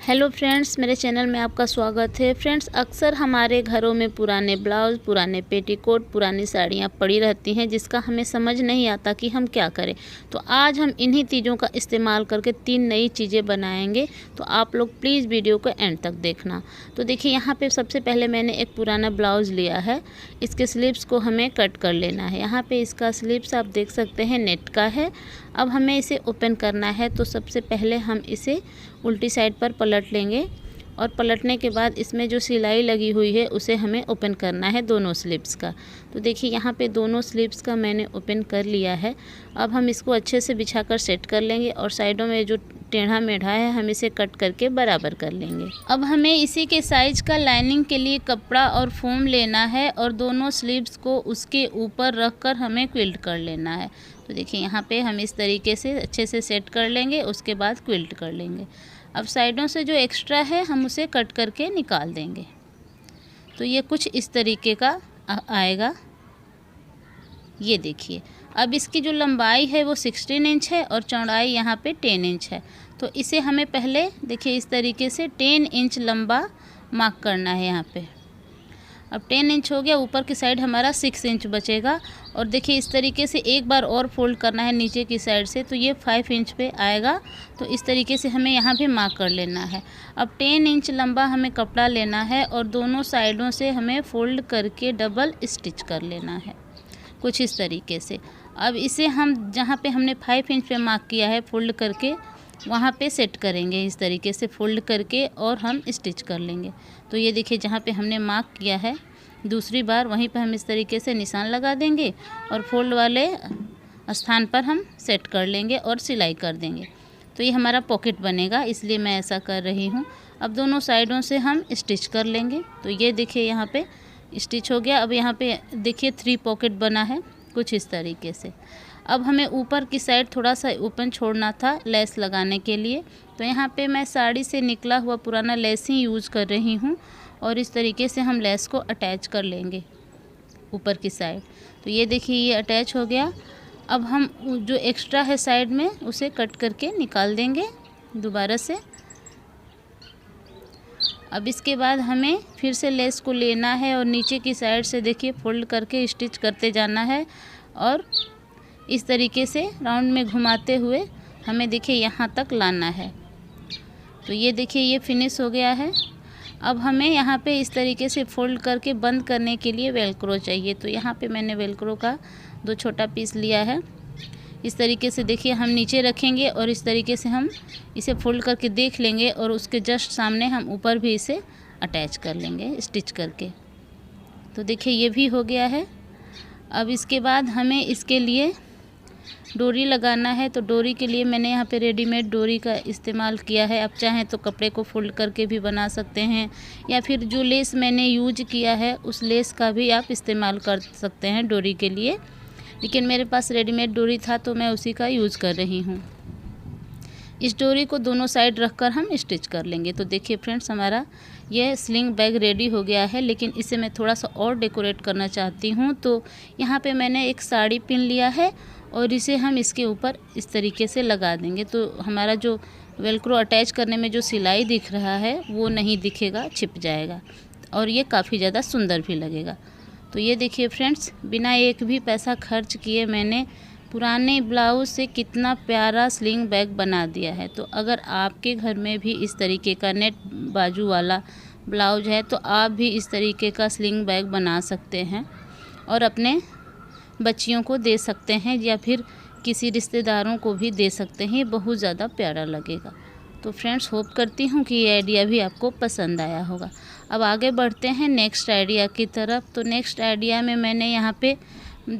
Hello friends, मेरे channel में आपका स्वागत है। फ्रेंड्स, अक्सर हमारे घरों में पुराने ब्लाउज़, पुराने पेटीकोट, पुरानी साड़ियाँ पड़ी रहती हैं जिसका हमें समझ नहीं आता कि हम क्या करें। तो आज हम इन्हीं चीज़ों का इस्तेमाल करके 3 नई चीज़ें बनाएंगे। तो आप लोग प्लीज़ वीडियो को एंड तक देखना। तो देखिए, यहाँ पे सबसे पहले मैंने एक पुराना ब्लाउज़ लिया है। इसके स्लीव्स को हमें कट कर लेना है। यहाँ पर इसका स्लीव्स आप देख सकते हैं नेट का है। अब हमें इसे ओपन करना है। तो सबसे पहले हम इसे उल्टी साइड पर पलट लेंगे और पलटने के बाद इसमें जो सिलाई लगी हुई है उसे हमें ओपन करना है दोनों स्लीव्स का। तो देखिए, यहाँ पे दोनों स्लीव्स का मैंने ओपन कर लिया है। अब हम इसको अच्छे से बिछाकर सेट कर लेंगे और साइडों में जो टेढ़ा मेढ़ा है हम इसे कट करके बराबर कर लेंगे। अब हमें इसी के साइज का लाइनिंग के लिए कपड़ा और फोम लेना है और दोनों स्लीव्स को उसके ऊपर रख कर हमें क्विल्ट कर लेना है। तो देखिए, यहाँ पे हम इस तरीके से अच्छे से सेट कर लेंगे, उसके बाद क्विल्ट कर लेंगे। अब साइडों से जो एक्स्ट्रा है हम उसे कट करके निकाल देंगे। तो ये कुछ इस तरीके का आएगा। ये देखिए, अब इसकी जो लंबाई है वो 16 इंच है और चौड़ाई यहाँ पे 10 इंच है। तो इसे हमें पहले देखिए इस तरीके से 10 इंच लंबा मार्क करना है यहाँ पे। अब 10 इंच हो गया, ऊपर की साइड हमारा 6 इंच बचेगा। और देखिए, इस तरीके से एक बार और फोल्ड करना है नीचे की साइड से, तो ये 5 इंच पे आएगा। तो इस तरीके से हमें यहाँ पे मार्क कर लेना है। अब 10 इंच लंबा हमें कपड़ा लेना है और दोनों साइडों से हमें फोल्ड करके डबल स्टिच कर लेना है, कुछ इस तरीके से। अब इसे हम जहाँ पे हमने 5 इंच पे मार्क किया है फोल्ड करके, वहाँ पे सेट करेंगे इस तरीके से फोल्ड करके और हम स्टिच कर लेंगे। तो ये देखिए, जहाँ पे हमने मार्क किया है दूसरी बार वहीं पे हम इस तरीके से निशान लगा देंगे और फोल्ड वाले स्थान पर हम सेट कर लेंगे और सिलाई कर देंगे। तो ये हमारा पॉकेट बनेगा, इसलिए मैं ऐसा कर रही हूँ। अब दोनों साइडों से हम स्टिच कर लेंगे। तो ये देखिए, यहाँ पे स्टिच हो गया। अब यहाँ पे देखिए 3 पॉकेट बना है, कुछ इस तरीके से। अब हमें ऊपर की साइड थोड़ा सा ओपन छोड़ना था लेस लगाने के लिए। तो यहाँ पे मैं साड़ी से निकला हुआ पुराना लेस ही यूज़ कर रही हूँ और इस तरीके से हम लेस को अटैच कर लेंगे ऊपर की साइड। तो ये देखिए, ये अटैच हो गया। अब हम जो एक्स्ट्रा है साइड में उसे कट करके निकाल देंगे दोबारा से। अब इसके बाद हमें फिर से लेस को लेना है और नीचे की साइड से देखिए फोल्ड करके स्टिच करते जाना है और इस तरीके से राउंड में घुमाते हुए हमें देखिए यहाँ तक लाना है। तो ये देखिए, ये फिनिश हो गया है। अब हमें यहाँ पे इस तरीके से फोल्ड करके बंद करने के लिए वेलक्रो चाहिए। तो यहाँ पे मैंने वेलक्रो का 2 छोटा पीस लिया है। इस तरीके से देखिए हम नीचे रखेंगे और इस तरीके से हम इसे फोल्ड करके देख लेंगे और उसके जस्ट सामने हम ऊपर भी इसे अटैच कर लेंगे स्टिच करके। तो देखिए, ये भी हो गया है। अब इसके बाद हमें इसके लिए डोरी लगाना है। तो डोरी के लिए मैंने यहाँ पे रेडीमेड डोरी का इस्तेमाल किया है। आप चाहें तो कपड़े को फोल्ड करके भी बना सकते हैं या फिर जो लेस मैंने यूज किया है उस लेस का भी आप इस्तेमाल कर सकते हैं डोरी के लिए। लेकिन मेरे पास रेडीमेड डोरी था तो मैं उसी का यूज़ कर रही हूँ। इस डोरी को दोनों साइड रखकर हम स्टिच कर लेंगे। तो देखिए फ्रेंड्स, हमारा यह स्लिंग बैग रेडी हो गया है। लेकिन इसे मैं थोड़ा सा और डेकोरेट करना चाहती हूँ। तो यहाँ पे मैंने एक साड़ी पिन लिया है और इसे हम इसके ऊपर इस तरीके से लगा देंगे। तो हमारा जो वेलक्रो अटैच करने में जो सिलाई दिख रहा है वो नहीं दिखेगा, छिप जाएगा और ये काफ़ी ज़्यादा सुंदर भी लगेगा। तो ये देखिए फ्रेंड्स, बिना एक भी पैसा खर्च किए मैंने पुराने ब्लाउज़ से कितना प्यारा स्लिंग बैग बना दिया है। तो अगर आपके घर में भी इस तरीके का नेट बाजू वाला ब्लाउज है तो आप भी इस तरीके का स्लिंग बैग बना सकते हैं और अपने बच्चियों को दे सकते हैं या फिर किसी रिश्तेदारों को भी दे सकते हैं। ये बहुत ज़्यादा प्यारा लगेगा। तो फ्रेंड्स, होप करती हूँ कि ये आइडिया भी आपको पसंद आया होगा। अब आगे बढ़ते हैं नेक्स्ट आइडिया की तरफ। तो नेक्स्ट आइडिया में मैंने यहाँ पे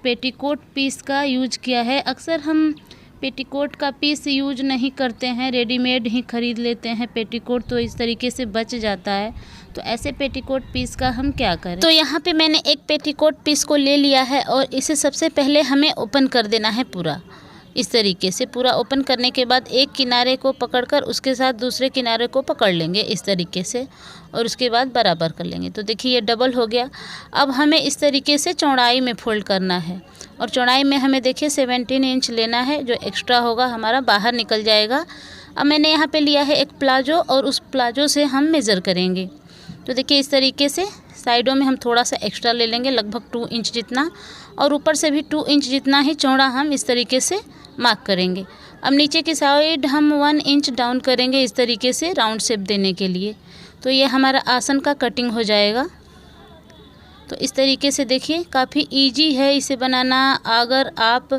पेटीकोट पीस का यूज किया है। अक्सर हम पेटीकोट का पीस यूज नहीं करते हैं, रेडीमेड ही ख़रीद लेते हैं पेटीकोट, तो इस तरीके से बच जाता है। तो ऐसे पेटीकोट पीस का हम क्या करें। तो यहाँ पे मैंने एक पेटीकोट पीस को ले लिया है और इसे सबसे पहले हमें ओपन कर देना है पूरा। इस तरीके से पूरा ओपन करने के बाद एक किनारे को पकड़कर उसके साथ दूसरे किनारे को पकड़ लेंगे इस तरीके से और उसके बाद बराबर कर लेंगे। तो देखिए, ये डबल हो गया। अब हमें इस तरीके से चौड़ाई में फोल्ड करना है और चौड़ाई में हमें देखिए 17 इंच लेना है। जो एक्स्ट्रा होगा हमारा बाहर निकल जाएगा। अब मैंने यहाँ पे लिया है एक प्लाजो और उस प्लाजो से हम मेज़र करेंगे। तो देखिए इस तरीके से साइडों में हम थोड़ा सा एक्स्ट्रा ले लेंगे, लगभग 2 इंच जितना, और ऊपर से भी 2 इंच जितना ही चौड़ा हम इस तरीके से मार्क करेंगे। अब नीचे की साइड हम 1 इंच डाउन करेंगे इस तरीके से राउंड शेप देने के लिए। तो ये हमारा आसन का कटिंग हो जाएगा। तो इस तरीके से देखिए काफ़ी इजी है इसे बनाना। अगर आप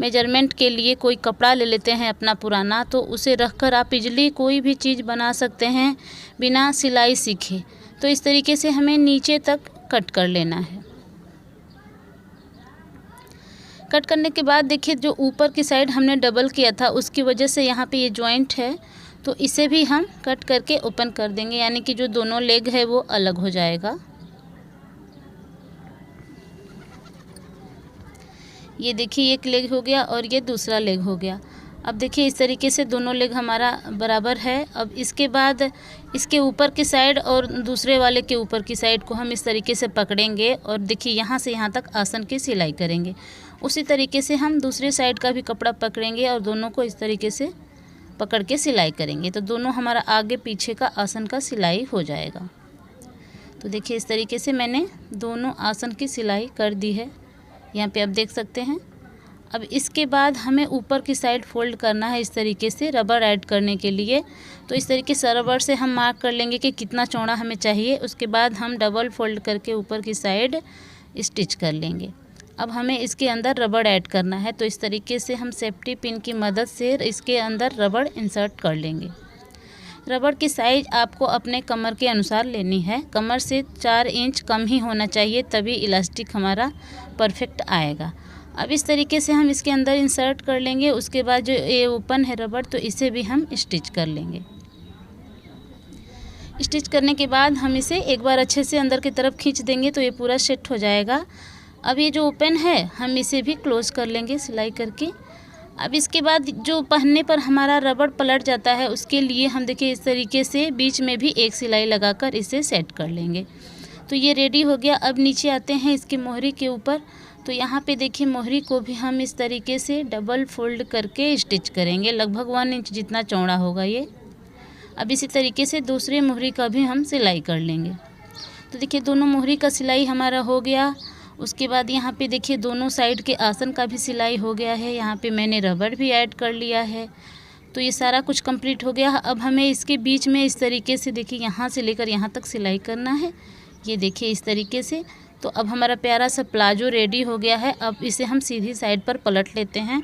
मेजरमेंट के लिए कोई कपड़ा ले लेते हैं अपना पुराना, तो उसे रखकर आप इजली कोई भी चीज़ बना सकते हैं बिना सिलाई सीखे। तो इस तरीके से हमें नीचे तक कट कर लेना है। कट करने के बाद देखिए जो ऊपर की साइड हमने डबल किया था उसकी वजह से यहाँ पे ये जॉइंट है, तो इसे भी हम कट करके ओपन कर देंगे, यानी कि जो दोनों लेग है वो अलग हो जाएगा। ये देखिए एक लेग हो गया और ये दूसरा लेग हो गया। अब देखिए इस तरीके से दोनों लेग हमारा बराबर है। अब इसके बाद इसके ऊपर की साइड और दूसरे वाले के ऊपर की साइड को हम इस तरीके से पकड़ेंगे और देखिए यहाँ से यहाँ तक आसन की सिलाई करेंगे। उसी तरीके से हम दूसरी साइड का भी कपड़ा पकड़ेंगे और दोनों को इस तरीके से पकड़ के सिलाई करेंगे। तो दोनों हमारा आगे पीछे का आसन का सिलाई हो जाएगा। तो देखिए इस तरीके से मैंने दोनों आसन की सिलाई कर दी है, यहाँ पे आप देख सकते हैं। अब इसके बाद हमें ऊपर की साइड फोल्ड करना है इस तरीके से रबर ऐड करने के लिए। तो इस तरीके से रबर से हम मार्क कर लेंगे कि कितना चौड़ा हमें चाहिए। उसके बाद हम डबल फोल्ड करके ऊपर की साइड स्टिच कर लेंगे। अब हमें इसके अंदर रबर ऐड करना है, तो इस तरीके से हम सेफ्टी पिन की मदद से इसके अंदर रबर इंसर्ट कर लेंगे। रबर की साइज़ आपको अपने कमर के अनुसार लेनी है। कमर से 4 इंच कम ही होना चाहिए, तभी इलास्टिक हमारा परफेक्ट आएगा। अब इस तरीके से हम इसके अंदर इंसर्ट कर लेंगे। उसके बाद जो ये ओपन है रबर, तो इसे भी हम स्टिच कर लेंगे। स्टिच करने के बाद हम इसे एक बार अच्छे से अंदर की तरफ खींच देंगे तो ये पूरा सेट हो जाएगा। अब ये जो ओपन है हम इसे भी क्लोज कर लेंगे सिलाई करके। अब इसके बाद जो पहनने पर हमारा रबड़ पलट जाता है उसके लिए हम देखिए इस तरीके से बीच में भी एक सिलाई लगाकर इसे सेट कर लेंगे। तो ये रेडी हो गया। अब नीचे आते हैं इसकी मोहरी के ऊपर। तो यहाँ पे देखिए मोहरी को भी हम इस तरीके से डबल फोल्ड करके स्टिच करेंगे, लगभग 1 इंच जितना चौड़ा होगा ये। अब इसी तरीके से दूसरी मोहरी का भी हम सिलाई कर लेंगे। तो देखिए दोनों मोहरी का सिलाई हमारा हो गया। उसके बाद यहाँ पे देखिए दोनों साइड के आसन का भी सिलाई हो गया है। यहाँ पे मैंने रबड़ भी ऐड कर लिया है। तो ये सारा कुछ कंप्लीट हो गया। अब हमें इसके बीच में इस तरीके से देखिए यहाँ से लेकर यहाँ तक सिलाई करना है। ये देखिए इस तरीके से। तो अब हमारा प्यारा सा प्लाजो रेडी हो गया है। अब इसे हम सीधी साइड पर पलट लेते हैं।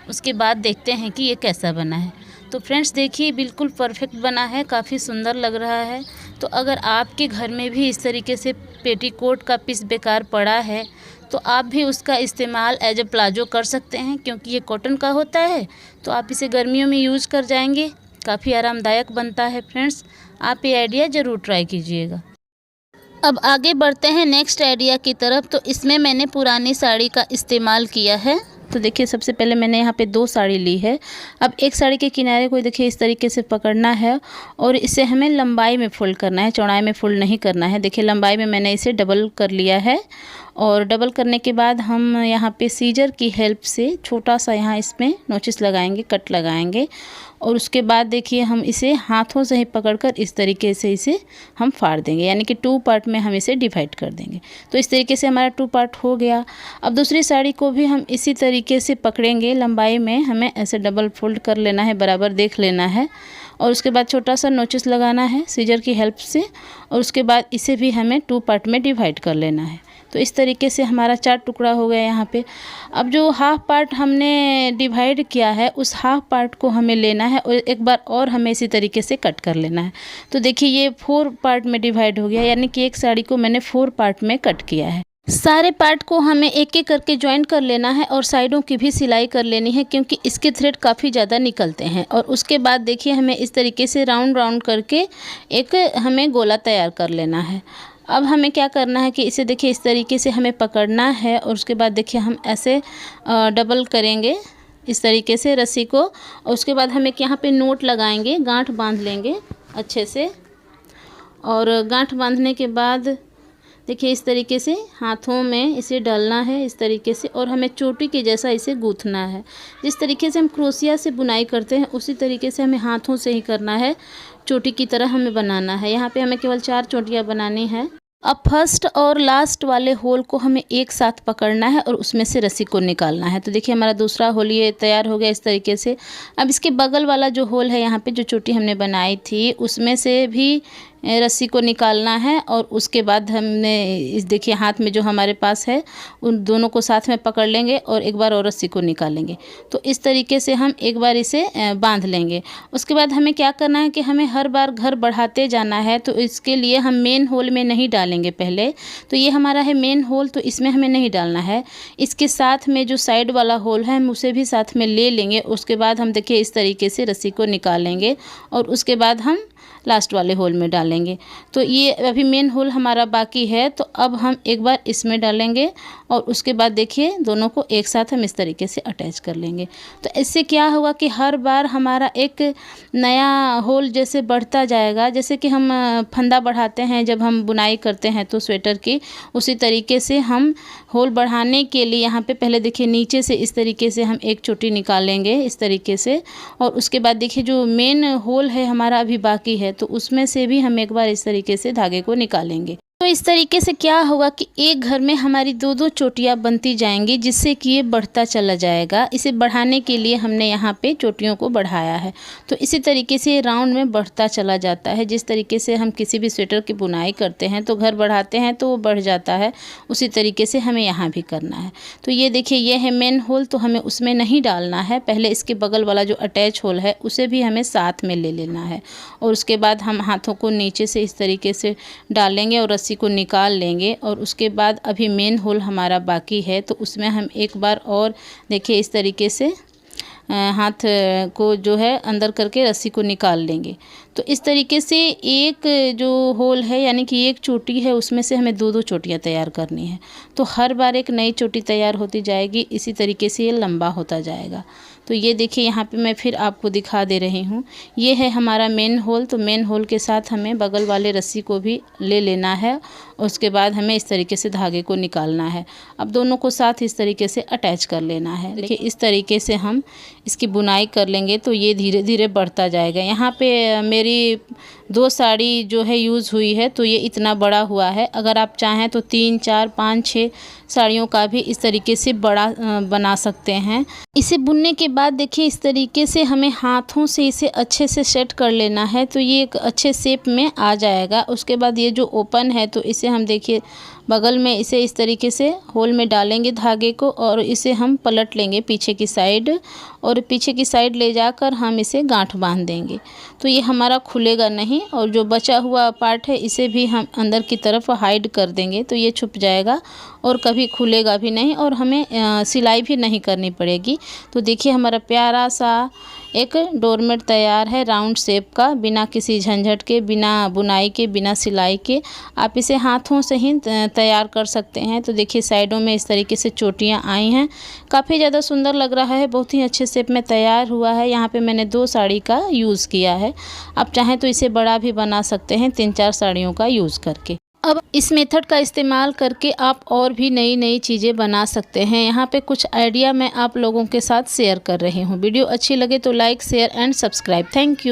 उसके बाद देखते हैं कि ये कैसा बना है। तो फ्रेंड्स देखिए बिल्कुल परफेक्ट बना है, काफ़ी सुंदर लग रहा है। तो अगर आपके घर में भी इस तरीके से पेटीकोट का पीस बेकार पड़ा है तो आप भी उसका इस्तेमाल एज ए प्लाजो कर सकते हैं, क्योंकि ये कॉटन का होता है। तो आप इसे गर्मियों में यूज़ कर जाएंगे, काफ़ी आरामदायक बनता है। फ्रेंड्स आप ये आइडिया ज़रूर ट्राई कीजिएगा। अब आगे बढ़ते हैं नेक्स्ट आइडिया की तरफ। तो इसमें मैंने पुरानी साड़ी का इस्तेमाल किया है। तो देखिए सबसे पहले मैंने यहाँ पे 2 साड़ी ली है। अब एक साड़ी के किनारे को देखिए इस तरीके से पकड़ना है और इसे हमें लंबाई में फोल्ड करना है, चौड़ाई में फोल्ड नहीं करना है। देखिए लंबाई में मैंने इसे डबल कर लिया है और डबल करने के बाद हम यहाँ पे सीजर की हेल्प से छोटा सा यहाँ इसमें नोचिस लगाएंगे, कट लगाएंगे। और उसके बाद देखिए हम इसे हाथों से ही पकड़कर इस तरीके से इसे हम फाड़ देंगे, यानी कि 2 पार्ट में हम इसे डिवाइड कर देंगे। तो इस तरीके से हमारा 2 पार्ट हो गया। अब दूसरी साड़ी को भी हम इसी तरीके से पकड़ेंगे, लंबाई में हमें ऐसे डबल फोल्ड कर लेना है, बराबर देख लेना है। और उसके बाद छोटा सा नोचिस लगाना है सीजर की हेल्प से। और उसके बाद इसे भी हमें 2 पार्ट में डिवाइड कर लेना है। तो इस तरीके से हमारा 4 टुकड़ा हो गया यहाँ पे। अब जो हाफ पार्ट हमने डिवाइड किया है उस हाफ पार्ट को हमें लेना है और एक बार और हमें इसी तरीके से कट कर लेना है। तो देखिए ये 4 पार्ट में डिवाइड हो गया, यानी कि एक साड़ी को मैंने 4 पार्ट में कट किया है। सारे पार्ट को हमें एक एक करके ज्वाइन कर लेना है और साइडों की भी सिलाई कर लेनी है, क्योंकि इसके थ्रेड काफ़ी ज़्यादा निकलते हैं। और उसके बाद देखिए हमें इस तरीके से राउंड राउंड करके एक हमें गोला तैयार कर लेना है। अब हमें क्या करना है कि इसे देखिए इस तरीके से हमें पकड़ना है और उसके बाद देखिए हम ऐसे डबल करेंगे इस तरीके से रस्सी को। और उसके बाद हम एक यहाँ पे नोट लगाएंगे, गांठ बांध लेंगे अच्छे से। और गांठ बांधने के बाद देखिए इस तरीके से हाथों में इसे डालना है इस तरीके से, और हमें चोटी के जैसा इसे गूँथना है। जिस तरीके से हम क्रोशिया से बुनाई करते हैं उसी तरीके से हमें हाथों से ही करना है, चोटी की तरह हमें बनाना है। यहाँ पे हमें केवल 4 चोटियाँ बनानी है। अब फर्स्ट और लास्ट वाले होल को हमें एक साथ पकड़ना है और उसमें से रस्सी को निकालना है। तो देखिए हमारा दूसरा होल ये तैयार हो गया इस तरीके से। अब इसके बगल वाला जो होल है यहाँ पे जो चोटी हमने बनाई थी उसमें से भी रस्सी को निकालना है, और उसके बाद हमने इस देखिए हाथ में जो हमारे पास है उन दोनों को साथ में पकड़ लेंगे और एक बार और रस्सी को निकालेंगे। तो इस तरीके से हम एक बार इसे बांध लेंगे। उसके बाद हमें क्या करना है कि हमें हर बार घर बढ़ाते जाना है। तो इसके लिए हम मेन होल में नहीं डालेंगे पहले। तो ये हमारा है मेन होल, तो इसमें हमें नहीं डालना है। इसके साथ में जो साइड वाला होल है हम उसे भी साथ में ले लेंगे। उसके बाद हम देखिए इस तरीके से रस्सी को निकालेंगे और उसके बाद हम लास्ट वाले होल में डालेंगे। तो ये अभी मेन होल हमारा बाकी है, तो अब हम एक बार इसमें डालेंगे और उसके बाद देखिए दोनों को एक साथ हम इस तरीके से अटैच कर लेंगे। तो इससे क्या होगा कि हर बार हमारा एक नया होल जैसे बढ़ता जाएगा। जैसे कि हम फंदा बढ़ाते हैं जब हम बुनाई करते हैं तो स्वेटर की, उसी तरीके से हम होल बढ़ाने के लिए यहाँ पे पहले देखिए नीचे से इस तरीके से हम एक चोटी निकालेंगे इस तरीके से, और उसके बाद देखिए जो मेन होल है हमारा अभी बाकी है तो उसमें से भी हम एक बार इस तरीके से धागे को निकालेंगे। तो इस तरीके से क्या होगा कि एक घर में हमारी 2-2 चोटियाँ बनती जाएंगी, जिससे कि ये बढ़ता चला जाएगा। इसे बढ़ाने के लिए हमने यहाँ पे चोटियों को बढ़ाया है। तो इसी तरीके से राउंड में बढ़ता चला जाता है। जिस तरीके से हम किसी भी स्वेटर की बुनाई करते हैं तो घर बढ़ाते हैं तो वो बढ़ जाता है, उसी तरीके से हमें यहाँ भी करना है। तो ये देखिए ये है मेन होल, तो हमें उसमें नहीं डालना है। पहले इसके बगल वाला जो अटैच होल है उसे भी हमें साथ में ले लेना है, और उसके बाद हम हाथों को नीचे से इस तरीके से डालेंगे और रस्सी को निकाल लेंगे। और उसके बाद अभी मेन होल हमारा बाकी है, तो उसमें हम एक बार और देखिए इस तरीके से हाथ को जो है अंदर करके रस्सी को निकाल लेंगे। तो इस तरीके से एक जो होल है यानी कि एक चोटी है उसमें से हमें 2-2 चोटियाँ तैयार करनी है। तो हर बार एक नई चोटी तैयार होती जाएगी, इसी तरीके से ये लंबा होता जाएगा। तो ये देखिए यहाँ पे मैं फिर आपको दिखा दे रही हूँ। ये है हमारा मेन होल। तो मेन होल के साथ हमें बगल वाले रस्सी को भी ले लेना है, उसके बाद हमें इस तरीके से धागे को निकालना है। अब दोनों को साथ इस तरीके से अटैच कर लेना है। देखिए इस तरीके से हम इसकी बुनाई कर लेंगे तो ये धीरे धीरे बढ़ता जाएगा। यहाँ पे मेरी 2 साड़ी जो है यूज़ हुई है तो ये इतना बड़ा हुआ है। अगर आप चाहें तो 3, 4, 5, 6 साड़ियों का भी इस तरीके से बड़ा बना सकते हैं। इसे बुनने के बाद देखिए इस तरीके से हमें हाथों से इसे अच्छे से सेट कर लेना है, तो ये एक अच्छे शेप में आ जाएगा। उसके बाद ये जो ओपन है तो इसे हम देखिए बगल में इसे इस तरीके से होल में डालेंगे धागे को, और इसे हम पलट लेंगे पीछे की साइड, और पीछे की साइड ले जाकर हम इसे गांठ बांध देंगे। तो ये हमारा खुलेगा नहीं, और जो बचा हुआ पार्ट है इसे भी हम अंदर की तरफ हाइड कर देंगे तो ये छुप जाएगा और कभी खुलेगा भी नहीं, और हमें सिलाई भी नहीं करनी पड़ेगी। तो देखिए हमारा प्यारा सा एक डोरमेट तैयार है राउंड शेप का, बिना किसी झंझट के, बिना बुनाई के, बिना सिलाई के। आप इसे हाथों से ही तैयार कर सकते हैं। तो देखिए साइडों में इस तरीके से चोटियाँ आई हैं, काफ़ी ज़्यादा सुंदर लग रहा है, बहुत ही अच्छे शेप में तैयार हुआ है। यहाँ पे मैंने 2 साड़ी का यूज़ किया है। आप चाहें तो इसे बड़ा भी बना सकते हैं 3-4 साड़ियों का यूज़ करके। अब इस मेथड का इस्तेमाल करके आप और भी नई नई चीज़ें बना सकते हैं। यहाँ पे कुछ आइडिया मैं आप लोगों के साथ शेयर कर रही हूँ। वीडियो अच्छी लगे तो like, share and subscribe. Thank you.